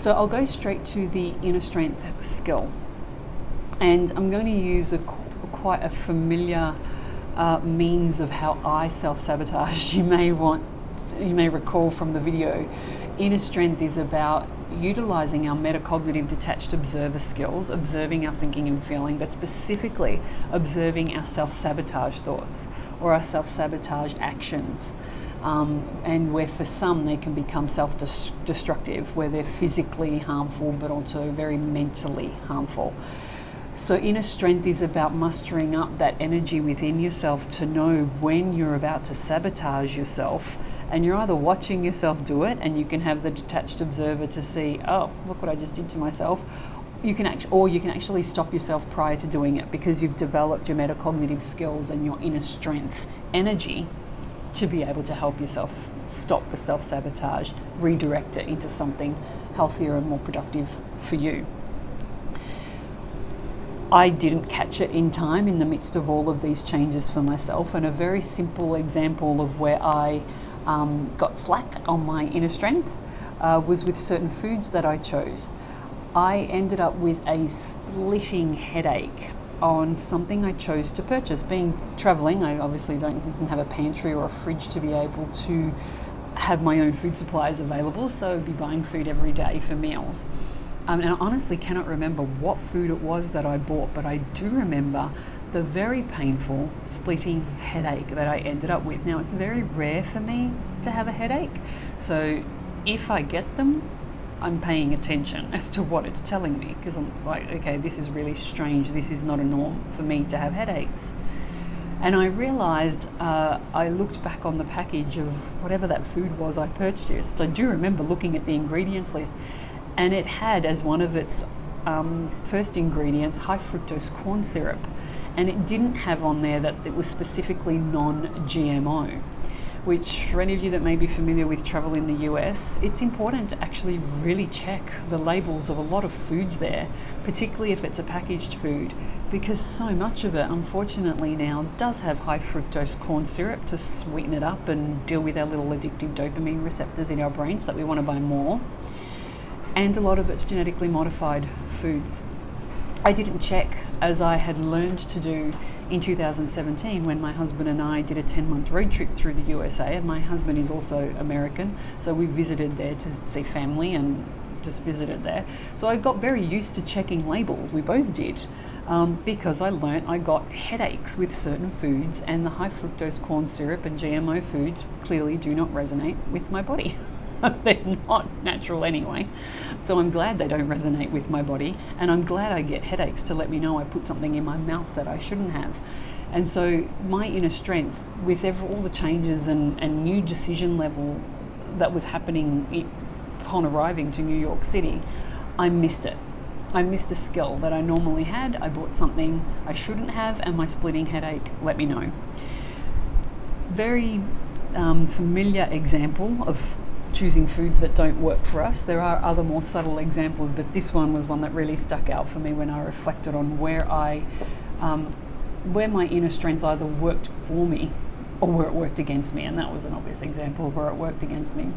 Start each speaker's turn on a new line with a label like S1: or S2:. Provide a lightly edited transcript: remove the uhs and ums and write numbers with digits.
S1: So I'll go straight to the inner strength skill. And I'm going to use quite a familiar means of how I self-sabotage. You may recall from the video, inner strength is about utilizing our metacognitive detached observer skills, observing our thinking and feeling, but specifically observing our self-sabotage thoughts or our self-sabotage actions. And where for some they can become self-destructive, where they're physically harmful but also very mentally harmful. So inner strength is about mustering up that energy within yourself to know when you're about to sabotage yourself, and you're either watching yourself do it and you can have the detached observer to see, oh, look what I just did to myself. You can actually stop yourself prior to doing it, because you've developed your metacognitive skills and your inner strength energy to be able to help yourself stop the self-sabotage, redirect it into something healthier and more productive for you. I didn't catch it in time in the midst of all of these changes for myself, and a very simple example of where I got slack on my inner strength was with certain foods that I chose. I ended up with a splitting headache on something I chose to purchase. Being traveling, I obviously don't have a pantry or a fridge to be able to have my own food supplies available, so I'd be buying food every day for meals. And I honestly cannot remember what food it was that I bought, but I do remember the very painful splitting headache that I ended up with. Now, it's very rare for me to have a headache, so if I get them, I'm paying attention as to what it's telling me, because I'm like, okay, this is really strange. This is not a norm for me to have headaches. And I realized, I looked back on the package of whatever that food was I purchased. I do remember looking at the ingredients list, and it had as one of its first ingredients high fructose corn syrup, and it didn't have on there that it was specifically non-GMO, which for any of you that may be familiar with travel in the US, it's important to actually really check the labels of a lot of foods there, particularly if it's a packaged food, because so much of it unfortunately now does have high fructose corn syrup to sweeten it up and deal with our little addictive dopamine receptors in our brains that we want to buy more. And a lot of it's genetically modified foods. I didn't check, as I had learned to do in 2017 when my husband and I did a 10-month road trip through the USA, and my husband is also American, so we visited there to see family and just visited there. So I got very used to checking labels, we both did, because I learnt I got headaches with certain foods, and the high fructose corn syrup and GMO foods clearly do not resonate with my body. They're not natural anyway, so I'm glad they don't resonate with my body, and I'm glad I get headaches to let me know I put something in my mouth that I shouldn't have. And so my inner strength, with all the changes and new decision level that was happening upon arriving to New York City, I missed it. I missed a skill that I normally had. I bought something I shouldn't have, and my splitting headache let me know. Very familiar example of choosing foods that don't work for us. There are other more subtle examples, but this one was one that really stuck out for me when I reflected on where my inner strength either worked for me or where it worked against me, and that was an obvious example of where it worked against me.